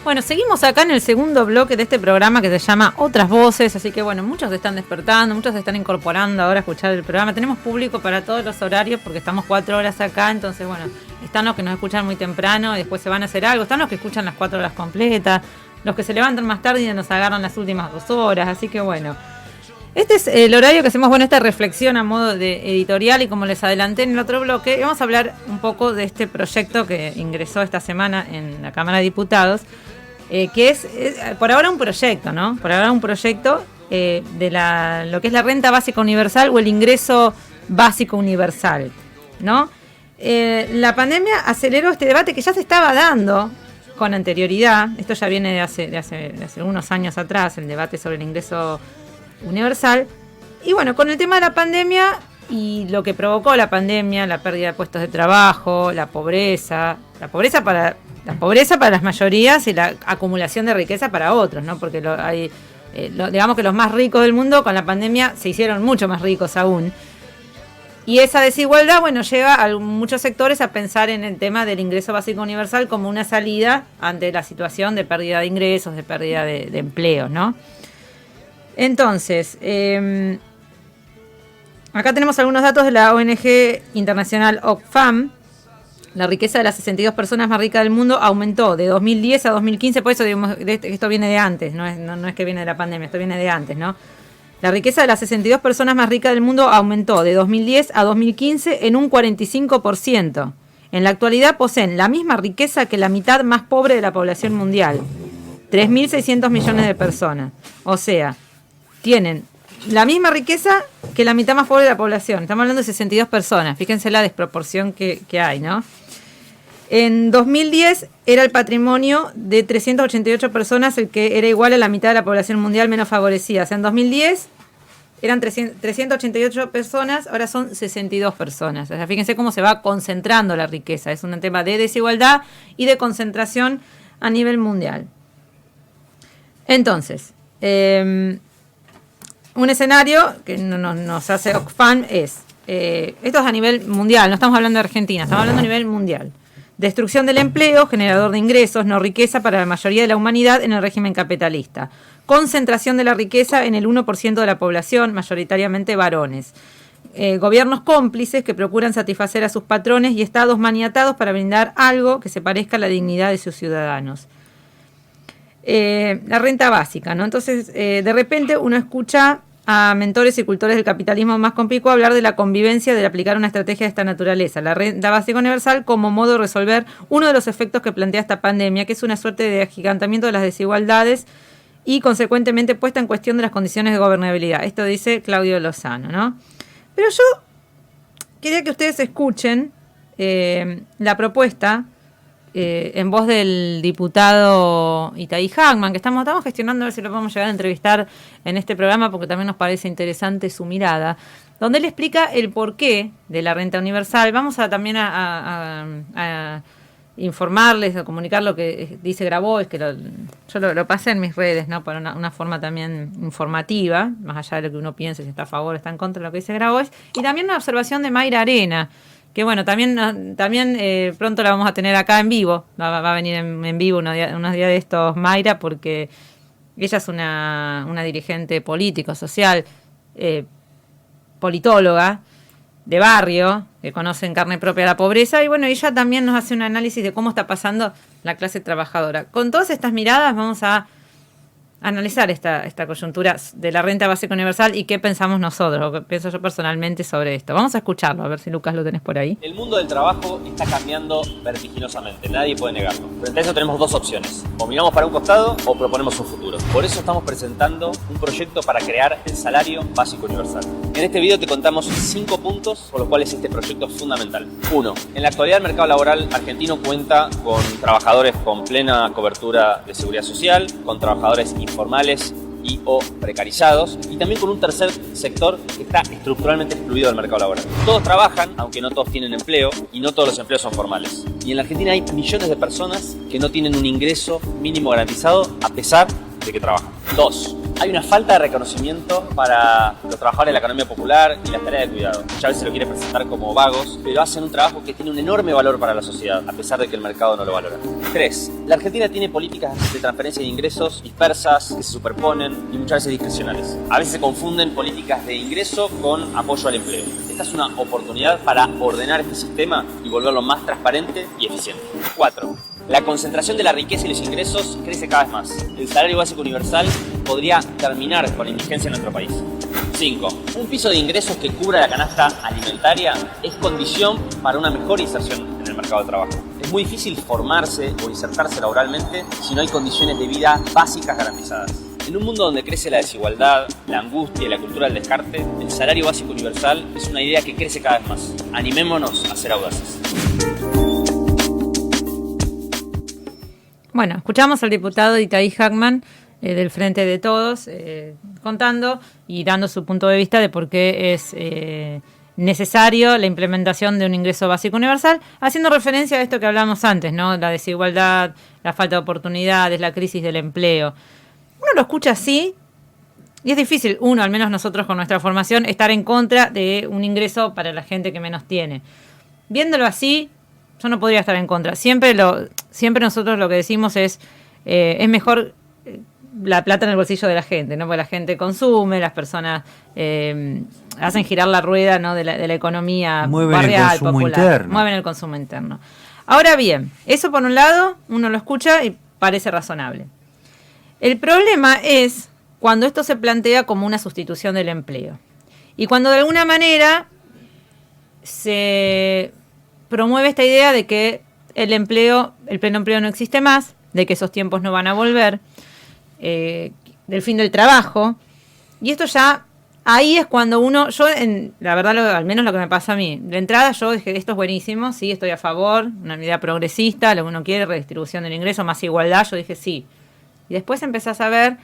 Bueno, seguimos acá en el segundo bloque de este programa que se llama Otras Voces, así que bueno, muchos se están despertando, muchos se están incorporando ahora a escuchar el programa. Tenemos público para todos los horarios porque estamos 4 horas acá, entonces bueno, están los que nos escuchan muy temprano y después se van a hacer algo, están los que escuchan las 4 horas completas, los que se levantan más tarde y nos agarran las últimas 2 horas, así que bueno. Este es el horario que hacemos, bueno, esta reflexión a modo de editorial y como les adelanté en el otro bloque, vamos a hablar un poco de este proyecto que ingresó esta semana en la Cámara de Diputados, que es por ahora un proyecto, ¿no? Por ahora un proyecto de lo que es la renta básica universal o el ingreso básico universal, ¿no? La pandemia aceleró este debate que ya se estaba dando con anterioridad, esto ya viene de hace unos años atrás, el debate sobre el ingreso universal, y bueno, con el tema de la pandemia y lo que provocó la pandemia, la pérdida de puestos de trabajo, la pobreza para las mayorías y la acumulación de riqueza para otros, ¿no? Porque digamos que los más ricos del mundo con la pandemia se hicieron mucho más ricos aún. Y esa desigualdad, bueno, lleva a muchos sectores a pensar en el tema del ingreso básico universal como una salida ante la situación de pérdida de ingresos, de pérdida de empleos, ¿no? Entonces, acá tenemos algunos datos de la ONG internacional Oxfam. La riqueza de las 62 personas más ricas del mundo aumentó de 2010 a 2015, por eso digamos, esto viene de antes, no es que viene de la pandemia, esto viene de antes, ¿no? La riqueza de las 62 personas más ricas del mundo aumentó de 2010 a 2015 en un 45%. En la actualidad poseen la misma riqueza que la mitad más pobre de la población mundial, 3.600 millones de personas. O sea, tienen la misma riqueza que la mitad más pobre de la población. Estamos hablando de 62 personas. Fíjense la desproporción que hay, ¿no? En 2010 era el patrimonio de 388 personas el que era igual a la mitad de la población mundial menos favorecida. O sea, en 2010 eran 388 personas, ahora son 62 personas. O sea, fíjense cómo se va concentrando la riqueza. Es un tema de desigualdad y de concentración a nivel mundial. Entonces, un escenario que nos hace Oxfam es, esto es a nivel mundial, no estamos hablando de Argentina, estamos hablando a nivel mundial. Destrucción del empleo, generador de ingresos, no riqueza para la mayoría de la humanidad en el régimen capitalista. Concentración de la riqueza en el 1% de la población, mayoritariamente varones. Gobiernos cómplices que procuran satisfacer a sus patrones y estados maniatados para brindar algo que se parezca a la dignidad de sus ciudadanos. La renta básica, ¿no? Entonces, de repente uno escucha a mentores y cultores del capitalismo más conspicuo hablar de la convivencia de aplicar una estrategia de esta naturaleza, la renta básica universal como modo de resolver uno de los efectos que plantea esta pandemia, que es una suerte de agigantamiento de las desigualdades y consecuentemente puesta en cuestión de las condiciones de gobernabilidad. Esto dice Claudio Lozano, ¿no? Pero yo quería que ustedes escuchen la propuesta en voz del diputado Itaí Hackman, que estamos gestionando a ver si lo podemos llegar a entrevistar en este programa porque también nos parece interesante su mirada, donde él explica el porqué de la renta universal. Vamos a también a informarles, a comunicar lo que dice Grabois, que yo lo pasé en mis redes, ¿no? Para una forma también informativa, más allá de lo que uno piense, si está a favor o está en contra de lo que dice Grabois, y también una observación de Mayra Arena, que bueno, también pronto la vamos a tener acá en vivo, va a venir en vivo unos días de estos Mayra, porque ella es una dirigente político, social, politóloga, de barrio, que conoce en carne propia la pobreza, y bueno, ella también nos hace un análisis de cómo está pasando la clase trabajadora. Con todas estas miradas vamos a analizar esta coyuntura de la renta básica universal y qué pensamos nosotros, o qué pienso yo personalmente sobre esto. Vamos a escucharlo, a ver si Lucas lo tenés por ahí. El mundo del trabajo está cambiando vertiginosamente, nadie puede negarlo. Frente a eso tenemos dos opciones, o miramos para un costado o proponemos un futuro. Por eso estamos presentando un proyecto para crear el salario básico universal. En este video te contamos 5 puntos por los cuales este proyecto es fundamental. 1. En la actualidad el mercado laboral argentino cuenta con trabajadores con plena cobertura de seguridad social, con trabajadores informales y o precarizados, y también con un tercer sector que está estructuralmente excluido del mercado laboral. Todos trabajan, aunque no todos tienen empleo, y no todos los empleos son formales. Y en la Argentina hay millones de personas que no tienen un ingreso mínimo garantizado a pesar de que trabajan. 2. Hay una falta de reconocimiento para los trabajadores de la economía popular y las tareas de cuidado. Muchas veces lo quiere presentar como vagos, pero hacen un trabajo que tiene un enorme valor para la sociedad, a pesar de que el mercado no lo valora. 3. La Argentina tiene políticas de transferencia de ingresos dispersas, que se superponen y muchas veces discrecionales. A veces se confunden políticas de ingreso con apoyo al empleo. Esta es una oportunidad para ordenar este sistema y volverlo más transparente y eficiente. 4. La concentración de la riqueza y los ingresos crece cada vez más. El salario básico universal podría terminar con la indigencia en nuestro país. 5. Un piso de ingresos que cubra la canasta alimentaria es condición para una mejor inserción en el mercado de trabajo. Es muy difícil formarse o insertarse laboralmente si no hay condiciones de vida básicas garantizadas. En un mundo donde crece la desigualdad, la angustia y la cultura del descarte, el salario básico universal es una idea que crece cada vez más. Animémonos a ser audaces. Bueno, escuchamos al diputado Itaí Hackman del Frente de Todos contando y dando su punto de vista de por qué es necesario la implementación de un ingreso básico universal, haciendo referencia a esto que hablamos antes, ¿no? La desigualdad, la falta de oportunidades, la crisis del empleo. Uno lo escucha así y es difícil, al menos nosotros con nuestra formación, estar en contra de un ingreso para la gente que menos tiene. Viéndolo así, yo no podría estar en contra. Siempre nosotros lo que decimos es mejor la plata en el bolsillo de la gente, ¿no? Porque la gente consume, las personas hacen girar la rueda, ¿no? de la economía barrial, popular. Mueven el consumo interno. Ahora bien, eso por un lado, uno lo escucha y parece razonable. El problema es cuando esto se plantea como una sustitución del empleo. Y cuando de alguna manera se promueve esta idea de que el pleno empleo no existe más, de que esos tiempos no van a volver, del fin del trabajo. Y esto ya, ahí es cuando la verdad, al menos lo que me pasa a mí, de entrada yo dije, esto es buenísimo, sí, estoy a favor, una idea progresista, lo que uno quiere, redistribución del ingreso, más igualdad, yo dije sí. Y después empezás a ver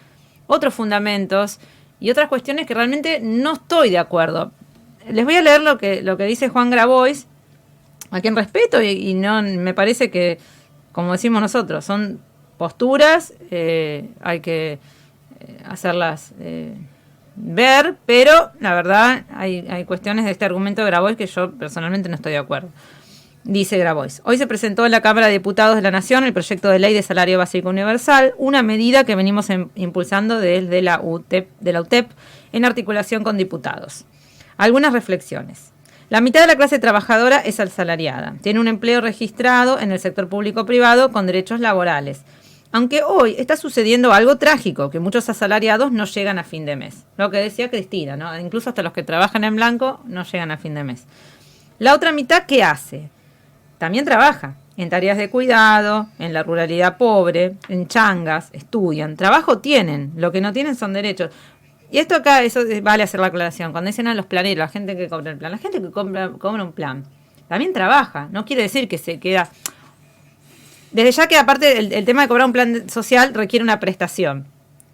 otros fundamentos y otras cuestiones que realmente no estoy de acuerdo. Les voy a leer lo que dice Juan Grabois, a quien respeto y no me parece que, como decimos nosotros, son posturas, hay que hacerlas ver, pero la verdad hay cuestiones de este argumento de Grabois que yo personalmente no estoy de acuerdo. Dice Grabois: hoy se presentó en la Cámara de Diputados de la Nación el proyecto de ley de salario básico universal, una medida que venimos impulsando desde la UTEP en articulación con diputados. Algunas reflexiones. La mitad de la clase trabajadora es asalariada. Tiene un empleo registrado en el sector público-privado con derechos laborales. Aunque hoy está sucediendo algo trágico, que muchos asalariados no llegan a fin de mes. Lo que decía Cristina, ¿no? Incluso hasta los que trabajan en blanco no llegan a fin de mes. La otra mitad, ¿qué hace? También trabaja en tareas de cuidado, en la ruralidad pobre, en changas, estudian. Trabajo tienen, lo que no tienen son derechos. Y esto acá, eso vale hacer la aclaración. Cuando dicen a los planeros, la gente que cobra el plan, la gente que cobra un plan, también trabaja. No quiere decir que se queda... Desde ya que aparte el tema de cobrar un plan social requiere una prestación.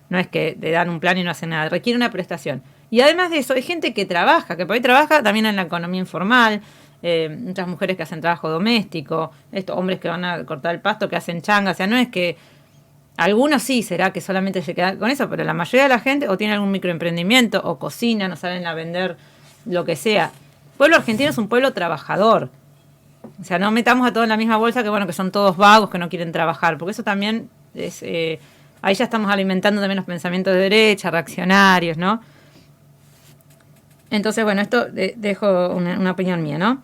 No es que te dan un plan y no hacen nada, requiere una prestación. Y además de eso, hay gente que trabaja, que por ahí trabaja también en la economía informal, muchas mujeres que hacen trabajo doméstico, estos hombres que van a cortar el pasto, que hacen changa. O sea, no es que... Algunos sí, será que solamente se quedan con eso, pero la mayoría de la gente o tiene algún microemprendimiento, o cocinan, o salen a vender lo que sea. El pueblo argentino es un pueblo trabajador. O sea, no metamos a todos en la misma bolsa que son todos vagos que no quieren trabajar, porque eso también es... ahí ya estamos alimentando también los pensamientos de derecha, reaccionarios, ¿no? Entonces, esto dejo una opinión mía, ¿no?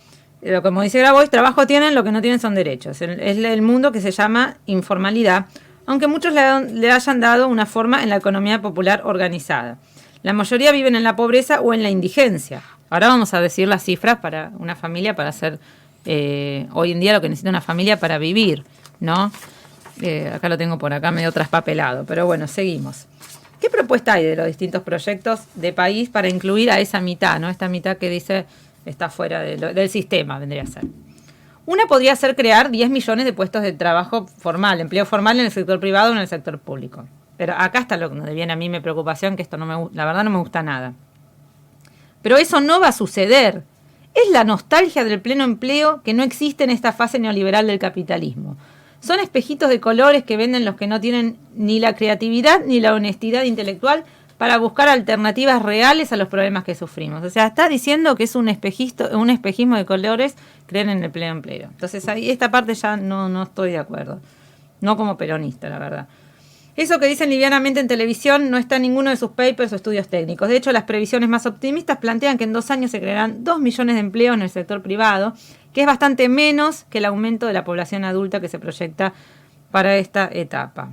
Como dice Grabois, trabajo tienen, lo que no tienen son derechos. Es el mundo que se llama informalidad, aunque muchos le hayan dado una forma en la economía popular organizada. La mayoría viven en la pobreza o en la indigencia. Ahora vamos a decir las cifras para una familia, para hacer hoy en día lo que necesita una familia para vivir, ¿no? Acá lo tengo por acá medio traspapelado, pero bueno, seguimos. ¿Qué propuesta hay de los distintos proyectos de país para incluir a esa mitad, ¿no? Esta mitad que dice está fuera del sistema, vendría a ser. Una podría ser crear 10 millones de puestos de trabajo formal, empleo formal en el sector privado o en el sector público. Pero acá está lo que viene a mí mi preocupación, que esto la verdad no me gusta nada. Pero eso no va a suceder. Es la nostalgia del pleno empleo que no existe en esta fase neoliberal del capitalismo. Son espejitos de colores que venden los que no tienen ni la creatividad ni la honestidad intelectual para buscar alternativas reales a los problemas que sufrimos. O sea, está diciendo que es un espejismo de colores creer en el pleno empleo. Entonces, ahí esta parte ya no estoy de acuerdo. No como peronista, la verdad. Eso que dicen livianamente en televisión no está en ninguno de sus papers o estudios técnicos. De hecho, las previsiones más optimistas plantean que en 2 años se crearán 2 millones de empleos en el sector privado, que es bastante menos que el aumento de la población adulta que se proyecta para esta etapa.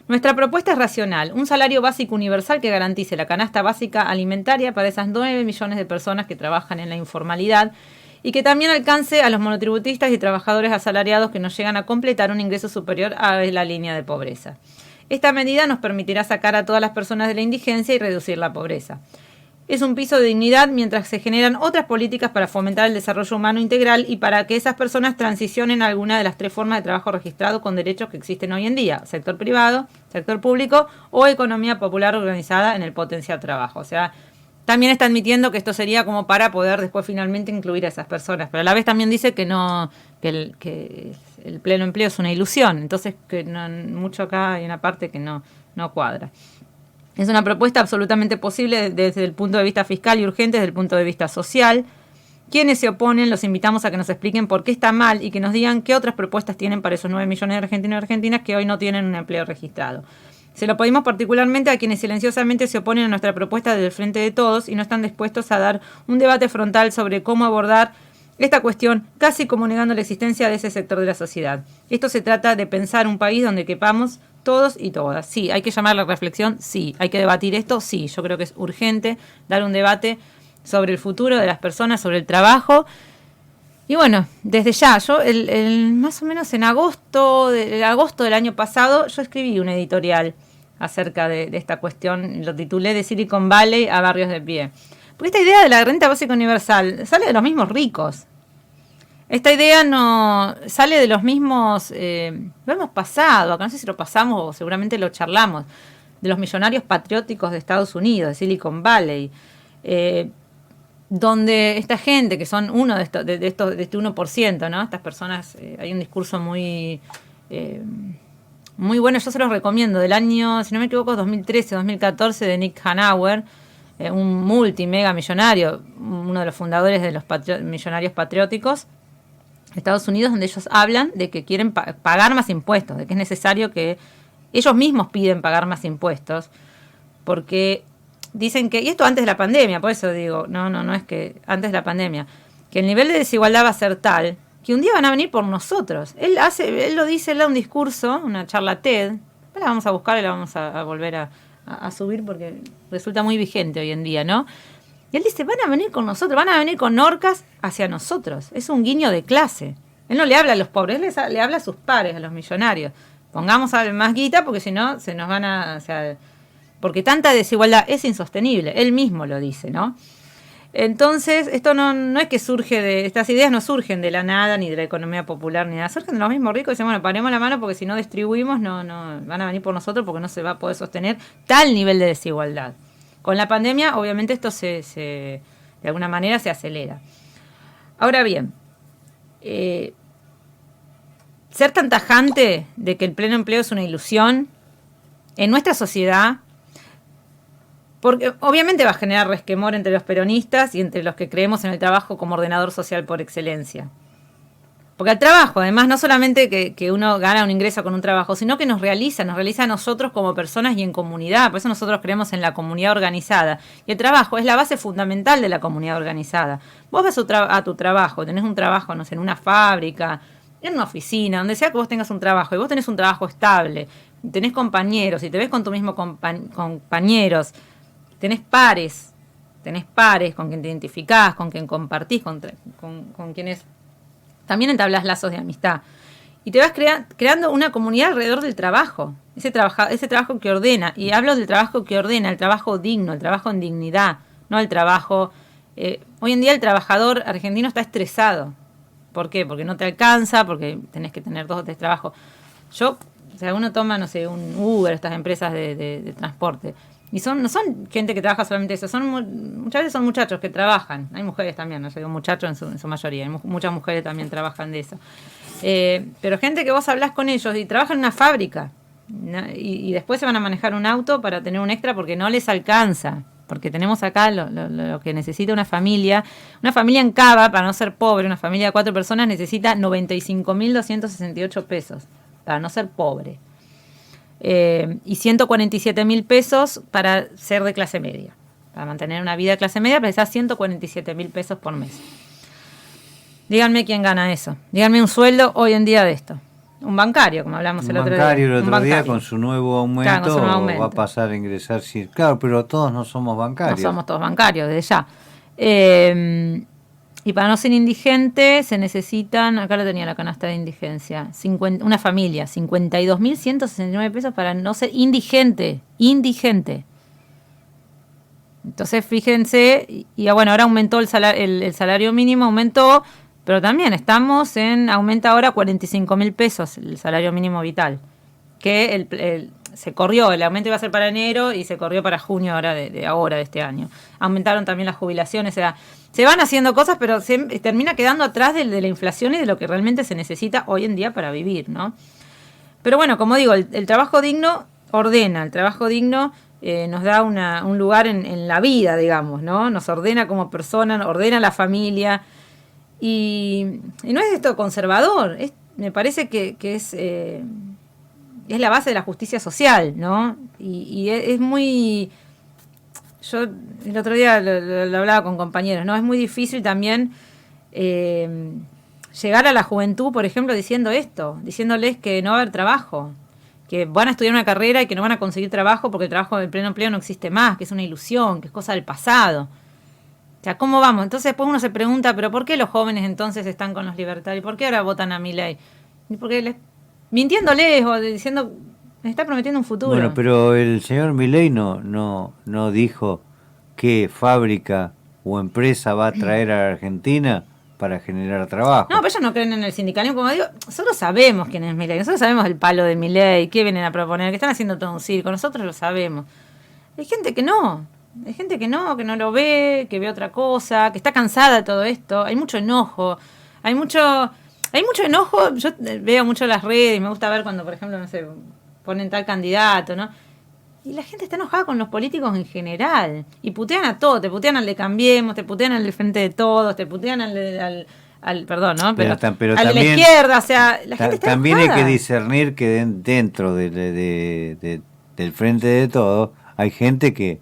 Nuestra propuesta es racional, un salario básico universal que garantice la canasta básica alimentaria para esas 9 millones de personas que trabajan en la informalidad y que también alcance a los monotributistas y trabajadores asalariados que no llegan a completar un ingreso superior a la línea de pobreza. Esta medida nos permitirá sacar a todas las personas de la indigencia y reducir la pobreza. Es un piso de dignidad mientras se generan otras políticas para fomentar el desarrollo humano integral y para que esas personas transicionen a alguna de las 3 formas de trabajo registrado con derechos que existen hoy en día: sector privado, sector público o economía popular organizada en el potencial trabajo. O sea, también está admitiendo que esto sería como para poder después finalmente incluir a esas personas, pero a la vez también dice que el pleno empleo es una ilusión. Entonces, que mucho acá hay una parte que no cuadra. Es una propuesta absolutamente posible desde el punto de vista fiscal y urgente desde el punto de vista social. Quienes se oponen los invitamos a que nos expliquen por qué está mal y que nos digan qué otras propuestas tienen para esos 9 millones de argentinos y argentinas que hoy no tienen un empleo registrado. Se lo pedimos particularmente a quienes silenciosamente se oponen a nuestra propuesta desde el Frente de Todos y no están dispuestos a dar un debate frontal sobre cómo abordar esta cuestión, casi como negando la existencia de ese sector de la sociedad. Esto se trata de pensar un país donde quepamos todos y todas. Sí, hay que llamar a la reflexión, sí. Hay que debatir esto, sí. Yo creo que es urgente dar un debate sobre el futuro de las personas, sobre el trabajo. Y bueno, desde ya, yo más o menos en agosto del año pasado, yo escribí un editorial acerca de esta cuestión, lo titulé De Silicon Valley a barrios de pie. Porque esta idea de la renta básica universal sale de los mismos ricos. Esta idea no sale de los mismos, lo hemos pasado, acá no sé si lo pasamos o seguramente lo charlamos, de los millonarios patrióticos de Estados Unidos, de Silicon Valley, donde esta gente, que son uno de este 1%, ¿no? Estas personas, hay un discurso muy bueno, yo se los recomiendo, del año, si no me equivoco, 2013, 2014, de Nick Hanauer, un multimega millonario, uno de los fundadores de los millonarios patrióticos de Estados Unidos, donde ellos hablan de que quieren pagar más impuestos, de que es necesario que ellos mismos piden pagar más impuestos, porque dicen que, y esto antes de la pandemia, por eso digo, no es que antes de la pandemia, que el nivel de desigualdad va a ser tal que un día van a venir por nosotros. Él lo dice, él da un discurso, una charla TED, después la vamos a buscar y la vamos a volver a subir porque resulta muy vigente hoy en día, ¿no? Y él dice, van a venir con nosotros, van a venir con orcas hacia nosotros. Es un guiño de clase. Él no le habla a los pobres, él le habla a sus pares, a los millonarios. Pongamos más guita porque si no se nos van a... O sea, porque tanta desigualdad es insostenible. Él mismo lo dice, ¿no? Entonces, esto no es que estas ideas no surgen de la nada, ni de la economía popular, ni nada. Surgen de los mismos ricos y dicen, bueno, paremos la mano porque si no distribuimos, no van a venir por nosotros porque no se va a poder sostener tal nivel de desigualdad. Con la pandemia, obviamente, esto de alguna manera se acelera. Ahora bien, ser tan tajante de que el pleno empleo es una ilusión en nuestra sociedad, porque obviamente va a generar resquemor entre los peronistas y entre los que creemos en el trabajo como ordenador social por excelencia. Porque el trabajo, además, no solamente que uno gana un ingreso con un trabajo, sino que nos realiza a nosotros como personas y en comunidad. Por eso nosotros creemos en la comunidad organizada. Y el trabajo es la base fundamental de la comunidad organizada. Vos vas a tu trabajo, tenés un trabajo, no sé, en una fábrica, en una oficina, donde sea que vos tengas un trabajo, y vos tenés un trabajo estable, tenés compañeros, y te ves con tu mismo compañeros, tenés pares con quien te identificás, con quien compartís, con quienes también entablas lazos de amistad. Y te vas creando una comunidad alrededor del trabajo, ese trabajo que ordena. Y hablo del trabajo que ordena, el trabajo digno, el trabajo en dignidad, no el trabajo... hoy en día el trabajador argentino está estresado. ¿Por qué? Porque no te alcanza, porque tenés que tener 2 o 3 trabajos. Uno toma, no sé, un Uber, estas empresas de transporte. Y no son gente que trabaja solamente eso, muchas veces son muchachos que trabajan. Hay mujeres también, no digo muchachos en su mayoría, muchas mujeres también trabajan de eso. Pero gente que vos hablás con ellos y trabajan en una fábrica, y después se van a manejar un auto para tener un extra porque no les alcanza. Porque tenemos acá lo que necesita una familia. Una familia en Cava, para no ser pobre, una familia de 4 personas necesita 95.268 pesos para no ser pobre. Y 147.000 pesos para ser de clase media. Para mantener una vida de clase media precisa 147.000 pesos por mes. Díganme quién gana eso. Díganme un sueldo hoy en día de esto. Un bancario, como hablamos el otro día. Un bancario con su nuevo aumento, claro, con su nuevo aumento va a pasar a ingresar. Sí, claro, pero todos no somos bancarios. No somos todos bancarios, desde ya. Y para no ser indigente se necesitan, acá lo tenía la canasta de indigencia, una familia, 52.169 pesos para no ser indigente. Entonces fíjense, y bueno, ahora aumentó el salario mínimo, aumentó. Pero también aumenta ahora 45.000 pesos el salario mínimo vital, que se corrió, el aumento iba a ser para enero y se corrió para junio ahora de este año. Aumentaron también las jubilaciones, o sea, se van haciendo cosas, pero se termina quedando atrás de la inflación y de lo que realmente se necesita hoy en día para vivir, ¿no? Pero bueno, como digo, el trabajo digno ordena, el trabajo digno nos da un lugar en la vida, digamos, ¿no? Nos ordena como persona, ordena la familia. Y no es esto conservador, me parece que es la base de la justicia social, ¿no? Y es muy... Yo el otro día lo hablaba con compañeros, ¿no? Es muy difícil también llegar a la juventud, por ejemplo, diciéndoles que no va a haber trabajo, que van a estudiar una carrera y que no van a conseguir trabajo porque el trabajo del pleno empleo no existe más, que es una ilusión, que es cosa del pasado. O sea, ¿cómo vamos? Entonces después uno se pregunta, ¿pero por qué los jóvenes entonces están con los libertarios? ¿Por qué ahora votan a Milei? Porque mintiéndoles o diciendo, les está prometiendo un futuro. Bueno, pero el señor Milei no dijo qué fábrica o empresa va a traer a la Argentina para generar trabajo. No, pero ellos no creen en el sindicalismo, como digo, nosotros sabemos quién es Milei, nosotros sabemos el palo de Milei, qué vienen a proponer, que están haciendo todo un circo, nosotros lo sabemos. Hay gente que no lo ve, que ve otra cosa, que está cansada de todo esto, hay mucho enojo, hay mucho enojo, yo veo mucho las redes y me gusta ver cuando, por ejemplo, no sé, ponen tal candidato, ¿no? Y la gente está enojada con los políticos en general, y putean a todo, te putean al de Cambiemos, te putean al de Frente de Todos, te putean al perdón, ¿no? Pero al también, de la izquierda, o sea, la gente está también enojada. Hay que discernir que dentro del Frente de Todos hay gente que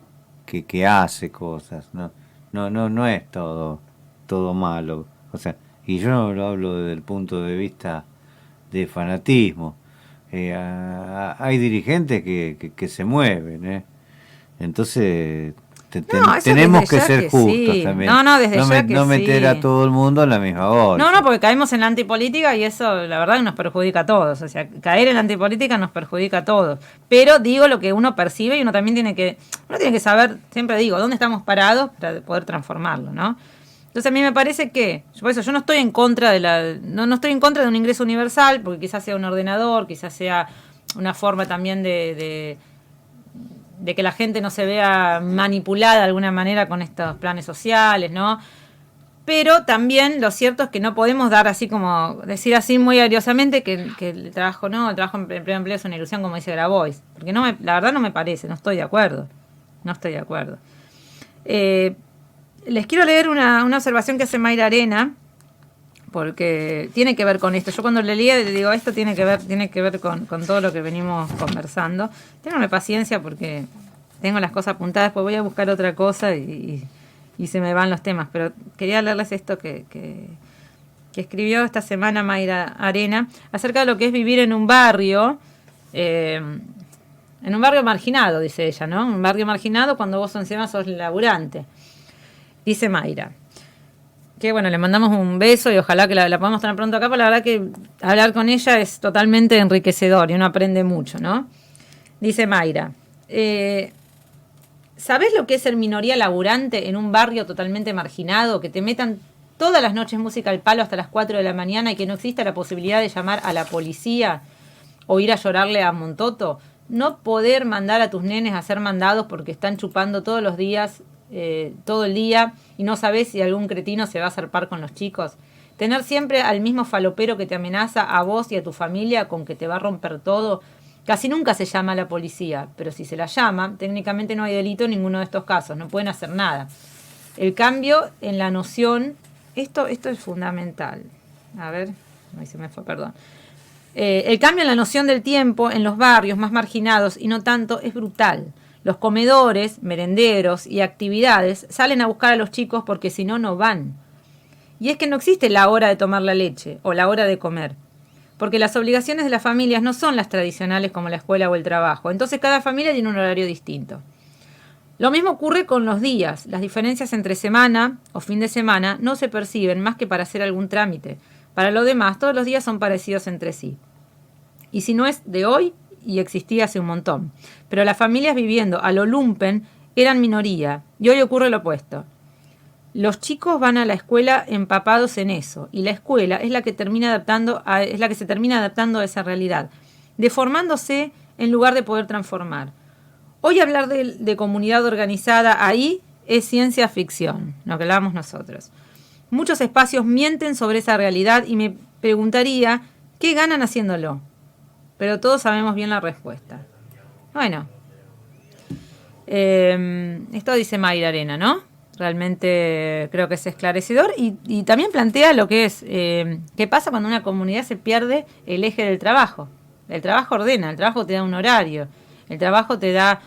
hace cosas, no es todo malo, o sea, y yo no lo hablo desde el punto de vista de fanatismo. Hay dirigentes que se mueven, entonces tenemos que ser justos sí. También. No meter a todo el mundo en la misma bolsa. No, porque caemos en la antipolítica y eso la verdad nos perjudica a todos. O sea, caer en la antipolítica nos perjudica a todos. Pero digo lo que uno percibe y uno también tiene que saber, siempre digo, dónde estamos parados para poder transformarlo, ¿no? Entonces a mí me parece que, por eso yo no estoy en contra no estoy en contra de un ingreso universal, porque quizás sea un ordenador, quizás sea una forma también de que la gente no se vea manipulada de alguna manera con estos planes sociales, ¿no? Pero también lo cierto es que no podemos dar así como, decir así muy ariosamente que el trabajo en empleo es una ilusión, como dice Grabois, porque la verdad no me parece, no estoy de acuerdo. Les quiero leer una observación que hace Mayra Arena, porque tiene que ver con esto. Yo cuando le leía le digo, esto tiene que ver con todo lo que venimos conversando. Ténganme paciencia porque tengo las cosas apuntadas, pues voy a buscar otra cosa y se me van los temas. Pero quería leerles esto que escribió esta semana Mayra Arena acerca de lo que es vivir en un barrio, marginado, dice ella, ¿no? Un barrio marginado cuando vos encima sos laburante. Dice Mayra, que bueno, le mandamos un beso y ojalá que la podamos tener pronto acá, porque la verdad que hablar con ella es totalmente enriquecedor y uno aprende mucho, ¿no? Dice Mayra, ¿sabés lo que es ser minoría laburante en un barrio totalmente marginado? Que te metan todas las noches música al palo hasta las 4 de la mañana y que no exista la posibilidad de llamar a la policía o ir a llorarle a Montoto. No poder mandar a tus nenes a ser mandados porque están chupando todos los días, todo el día, y no sabés si algún cretino se va a zarpar con los chicos. Tener siempre al mismo falopero que te amenaza a vos y a tu familia con que te va a romper todo. Casi nunca se llama a la policía, pero si se la llama, técnicamente no hay delito en ninguno de estos casos, no pueden hacer nada. El cambio en la noción, esto es fundamental. A ver, ahí se me fue, perdón. El cambio en la noción del tiempo en los barrios más marginados y no tanto es brutal. Los comedores, merenderos y actividades salen a buscar a los chicos porque si no, no van. Y es que no existe la hora de tomar la leche o la hora de comer, porque las obligaciones de las familias no son las tradicionales como la escuela o el trabajo. Entonces cada familia tiene un horario distinto. Lo mismo ocurre con los días. Las diferencias entre semana o fin de semana no se perciben más que para hacer algún trámite. Para lo demás, todos los días son parecidos entre sí. Y si no es de hoy, y existía hace un montón. Pero las familias viviendo a lo lumpen eran minoría. Y hoy ocurre lo opuesto. Los chicos van a la escuela empapados en eso. Y la escuela es la que se termina adaptando a esa realidad, deformándose en lugar de poder transformar. Hoy hablar de comunidad organizada ahí es ciencia ficción, lo que hablábamos nosotros. Muchos espacios mienten sobre esa realidad y me preguntaría, ¿qué ganan haciéndolo? Pero todos sabemos bien la respuesta. Bueno, esto dice Mayra Arena, ¿no? Realmente creo que es esclarecedor y también plantea lo que es, qué pasa cuando una comunidad se pierde el eje del trabajo. El trabajo ordena, el trabajo te da un horario, el trabajo te da...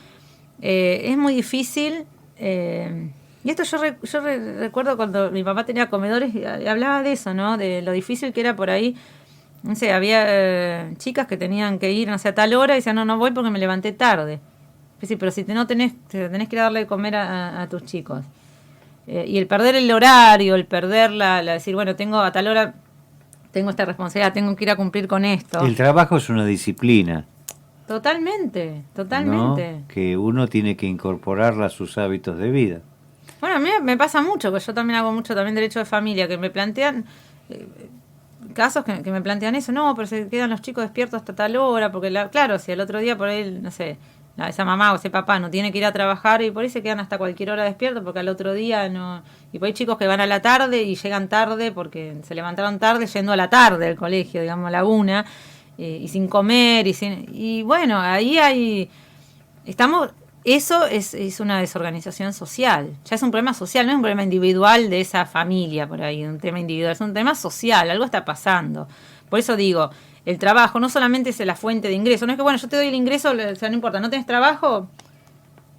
es muy difícil... y esto yo recuerdo cuando mi papá tenía comedores y hablaba de eso, ¿no? De lo difícil que era por ahí. No sé, había chicas que tenían que ir, no sé, a tal hora y decían, no voy porque me levanté tarde. Sí, pero si tenés que darle de comer a tus chicos. Y el perder el horario, el perder decir, bueno, tengo a tal hora, tengo esta responsabilidad, tengo que ir a cumplir con esto. El trabajo es una disciplina. Totalmente. ¿No? Que uno tiene que incorporarla a sus hábitos de vida. Bueno, a mí me pasa mucho, que yo también hago mucho también derecho de familia, que me plantean casos que me plantean eso, no, pero se quedan los chicos despiertos hasta tal hora, porque claro, si el otro día por ahí, no sé, esa mamá o ese papá no tiene que ir a trabajar y por ahí se quedan hasta cualquier hora despiertos porque al otro día no... Y por ahí chicos que van a la tarde y llegan tarde porque se levantaron tarde yendo a la tarde al colegio, digamos a la 1, y sin comer, y bueno, ahí hay... Eso es una desorganización social. Ya es un problema social, no es un problema individual de esa familia por ahí, un tema individual, es un tema social, algo está pasando. Por eso digo, el trabajo no solamente es la fuente de ingreso, no es que bueno, yo te doy el ingreso, o sea, no importa, no tenés trabajo,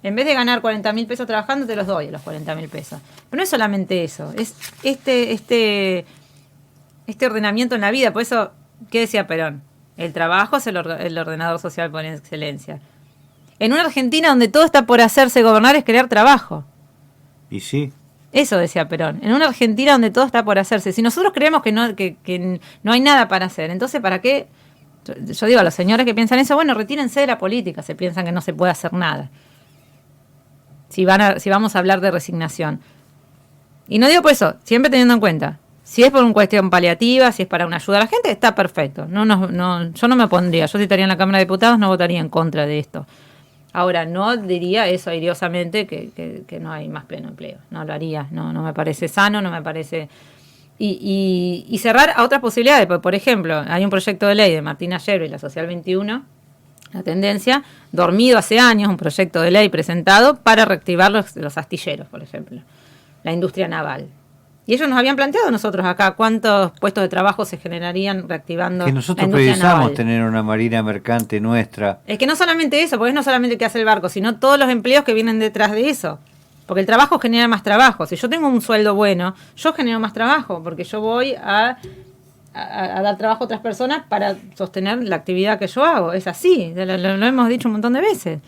en vez de ganar 40.000 pesos trabajando, te los doy a los 40.000 pesos. Pero no es solamente eso, es este ordenamiento en la vida. Por eso, ¿qué decía Perón? El trabajo es el ordenador social por excelencia. En una Argentina donde todo está por hacerse, gobernar es crear trabajo. Y sí. Eso decía Perón. En una Argentina donde todo está por hacerse. Si nosotros creemos que no hay nada para hacer, entonces ¿para qué? Yo digo a los señores que piensan eso, bueno, retírense de la política, se piensan que no se puede hacer nada. Si vamos a hablar de resignación. Y no digo por eso, siempre teniendo en cuenta, si es por una cuestión paliativa, si es para una ayuda a la gente, está perfecto. Yo no me opondría, yo si estaría en la Cámara de Diputados no votaría en contra de esto. Ahora, no diría eso airiosamente que no hay más pleno empleo. No lo haría, no me parece sano, no me parece... Y cerrar a otras posibilidades. Por ejemplo, hay un proyecto de ley de Martina Yerba y la Social 21, la tendencia, dormido hace años, un proyecto de ley presentado para reactivar los astilleros, por ejemplo, la industria naval. Y ellos nos habían planteado nosotros acá cuántos puestos de trabajo se generarían reactivando que nosotros la industria precisamos naval. Tener una marina mercante nuestra. Es que no solamente eso, porque es no solamente el que hace el barco, sino todos los empleos que vienen detrás de eso. Porque el trabajo genera más trabajo. Si yo tengo un sueldo bueno, yo genero más trabajo, porque yo voy a dar trabajo a otras personas para sostener la actividad que yo hago. Es así, lo hemos dicho un montón de veces.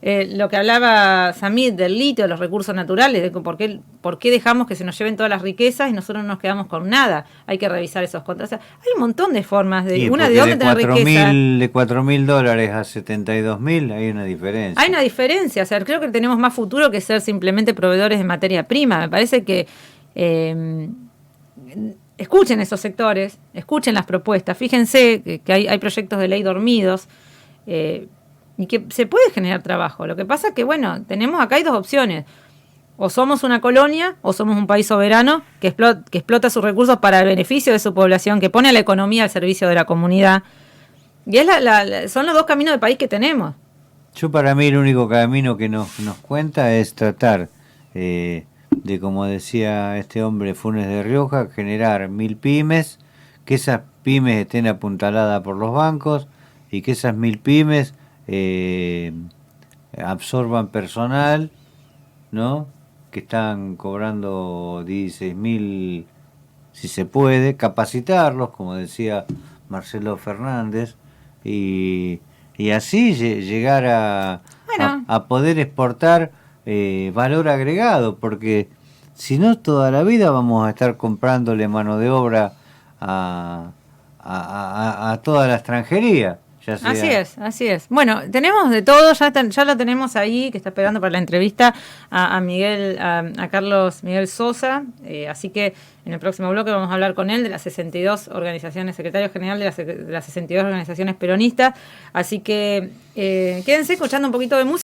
Lo que hablaba Samit del litio, de los recursos naturales, de por qué dejamos que se nos lleven todas las riquezas y nosotros no nos quedamos con nada. Hay que revisar esos contratos. O sea, hay un montón de formas de... Una de dónde tener riqueza. De $4.000 a 72.000 hay una diferencia. Hay una diferencia. O sea, creo que tenemos más futuro que ser simplemente proveedores de materia prima. Me parece que... escuchen esos sectores, escuchen las propuestas. Fíjense que hay proyectos de ley dormidos. Y que se puede generar trabajo. Lo que pasa es que, bueno, acá hay dos opciones. O somos una colonia o somos un país soberano que explota sus recursos para el beneficio de su población, que pone a la economía al servicio de la comunidad. Y es son los dos caminos de país que tenemos. Yo para mí el único camino que nos cuenta es tratar de, como decía este hombre Funes de Rioja, generar 1000 pymes, que esas pymes estén apuntaladas por los bancos y que esas 1000 pymes absorban personal, ¿no? Que están cobrando 16.000, si se puede, capacitarlos, como decía Marcelo Fernández, y así llegar Bueno, a poder exportar valor agregado, porque si no toda la vida vamos a estar comprándole mano de obra a toda la extranjería, ya sea. así es, así es. Bueno, tenemos de todo, ya lo tenemos ahí, que está esperando para la entrevista a Miguel, a Carlos Miguel Sosa, así que en el próximo bloque vamos a hablar con él de las 62 organizaciones, secretario general de las 62 organizaciones peronistas, así que quédense escuchando un poquito de música.